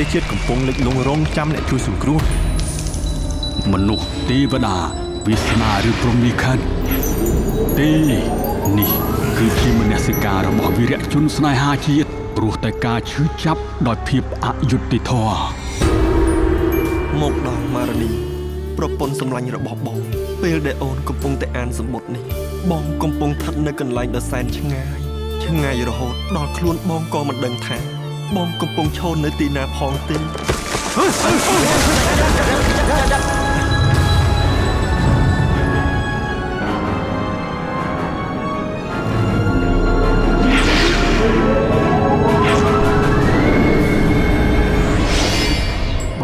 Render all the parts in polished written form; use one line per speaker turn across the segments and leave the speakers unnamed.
ទេសជាតិកំពុងលិចលង់រងចាំអ្នកជួយសង្គ្រោះ
មនុស្សទេវតាវាសនាឬព្រំនិខិតទេនេះគឺជាមនសិការរបស់វីរៈជនស្នេហាជាតិព្រោះតែការឈឺចាប់ដោយភាពអយុត្តិធម៌
មកដល់ម៉ារ៉ានីប្រពន្ធសម្លាញ់របស់បងពេលដែលអូនកំពុងតែអានសម្បត្តិនេះបងកំពុងស្ថិតនៅកន្លែងដ៏សែនឆ្ងាយរហូតដល់ខ្លួនបងក៏មិនដឹងថាបងកំពុងឈរនៅទីណាផងទេ
ប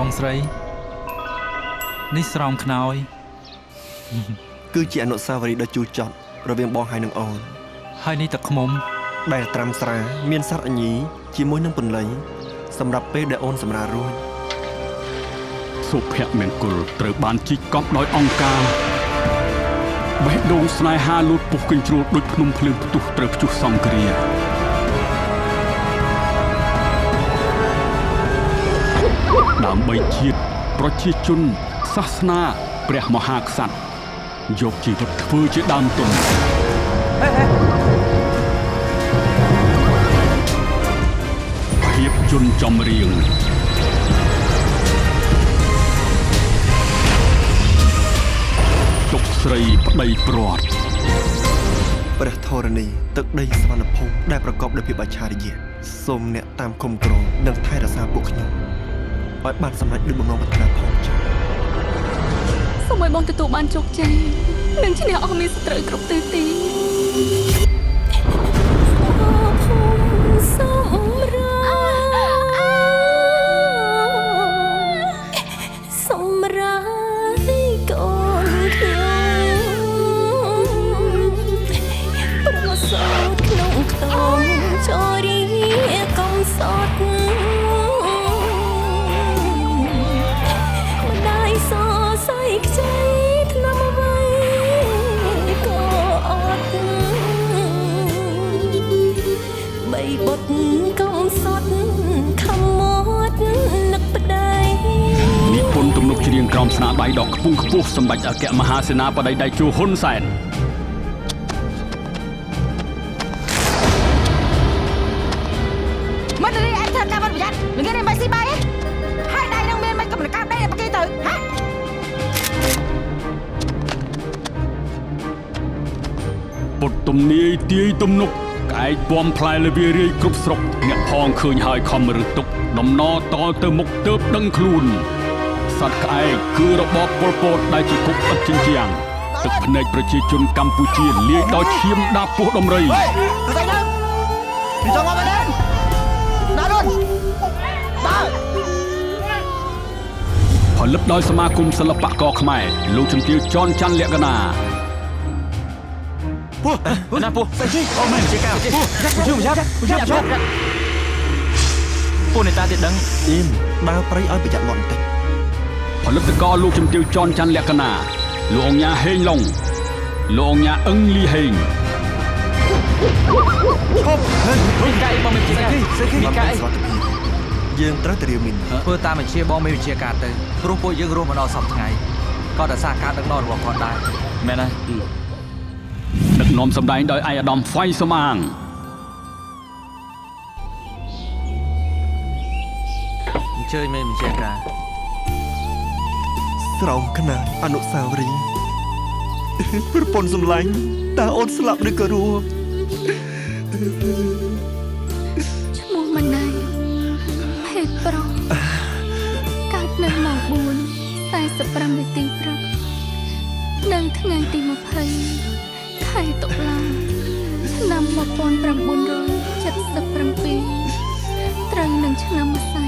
ងស្រីនេះស្រោមខ្នើយ
គឺជាអនុស្សាវរីយ៍ដ៏ជូរចត់រវាងបងហើយនឹងអូន
ហើយនេះទឹកឃ្មុំ
ដែលត្រាំស្រាមានសត្វអញីជាមួយនឹងពន្លៃសម្រាប់ពេលដែលអូនសម្រាលរួច
សុភមង្គលត្រូវបានជីកកប់ដោយអង្គការបេះដូងស្នេហាលូតពុះកញ្ជ្រោលដូចភ្នំភ្លើងផ្ទុះត្រូវព្យុះសង្គ្រាដើម្បីជាតិប្រជាជនសាសនាព្រះមហាក្សត្រយកជីវិតធ្វើជាដើមទុនភាពយន្តចម្រៀងទុកស្រីប្តីព្រាត់
ព្រះធរណីទឹកដីសវណ្ណភូមិដែលប្រកបដោយភាពអច្ឆរិយៈសូមអ្នកតាមគុំក្រងនិងថែរក្សាពួកខ្ញុំឲ្យបានសម្រេចដូចបំណងប្រាថ្នាផងចា៎
សូមឲ្យបងទទួលបានជោគជ័យនិងឈ្នះអស់មានសត្រូវគ្រប់ទិសទី
ច្រៀងក្រោមស្នាដៃដកខ្ពង់ខ្ពស់សម្ដេចអគ្គមហាសេនាបតីដៃជួហ៊ុនសែន
មកទៅនេះឯងធ្វើការវត្តប្រយ័ត្នល្ងាចនេះមិនស៊ីបាយទេហើយដៃនឹងមានមិនកំណកាប់ដៃបកីទៅហ៎
ពុតទំនាយទាយទំនុកក្អែកពំផ្លែលវារាយគ្រប់ស្រុកអ្នកផងឃើញហើយខំរឹតទុកដំណតទៅមុខទើបដឹងខ្លួនសត្វក្អែកគឺរបបប៉ុលពតដែលជាគុកឥតជញ្ជាំងទឹកភ្នែកប្រជាជនកម្ពុជាលាយដោយឈាមដាប់ពោះដំរី
ស្អីទៅពីចង់មកមែនណារុនដើរ
ផលិតដោយសមាគមសិល្បករខ្មែរលោកជំទាវចនច័ន្ទលក្ខណា
ពោះណាពោះស្អីជីអូមែនជាការពោះពោះនេតាទៀតដឹង
អ៊ីមដើរព្រៃឲ្យប្រយ័ត្នមាត់បន្តិច
ផលិតករលោកជំទាវចនច័ន្ទលក្ខណាលោកអង្ញាហេងឡុងលោកអង្ញាអឹងលីហេង
ឈប់មីកាអីបងមានវិជាការមីកាអី
យើងត្រូវតែរៀបមីន
ធ្វើតាមបញ្ជាបងមានវិជាការទៅព្រោះពួកយើងរស់មកដល់សប្តាហ៍ថ្ងៃក៏ដោយសារការដឹកនាំរបស់គាត់ដែរមែនទេ
ដឹកនាំសម្ដែងដោយឯកឧត្តមហ្វៃសំអាង
អញ្ជើញមេវិជាការ
ស្រោមខ្នាតអនុស្សាវរីយ៍ប្រពន្ធសម្លាញ់តើអូនស្លាប់ឬក៏រស់
ឈ្មោះម៉ាណៃភេទប្រុសកើតនៅម៉ោង 4:45 នាទីព្រឹកនៅថ្ងៃទី 20 ខែតុលា ឆ្នាំ 1977 ត្រូវនឹងឆ្នាំម្សៅ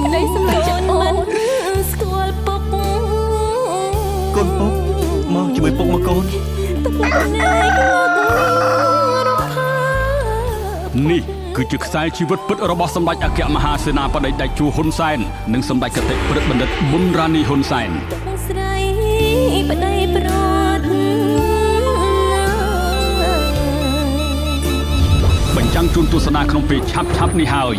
ក្តីសម្លាញ់អូនស្គាល់ពុកកូនពុកមកជាមួយពុកមកកូន
នេះគឺជាខ្សែជីវិតពិតរបស់សម្ដេចអគ្គមហាសេនាបតីដេចជួហ៊ុនសែននិងសម្ដេចគតិព្រឹទ្ធបណ្ឌិតប៊ុនរ៉ានីហ៊ុនសែន
ស្រីប្តីប្រត់
បញ្ចាំងជូនទស្សនាក្នុងពេលឆាប់ៗនេះហើយ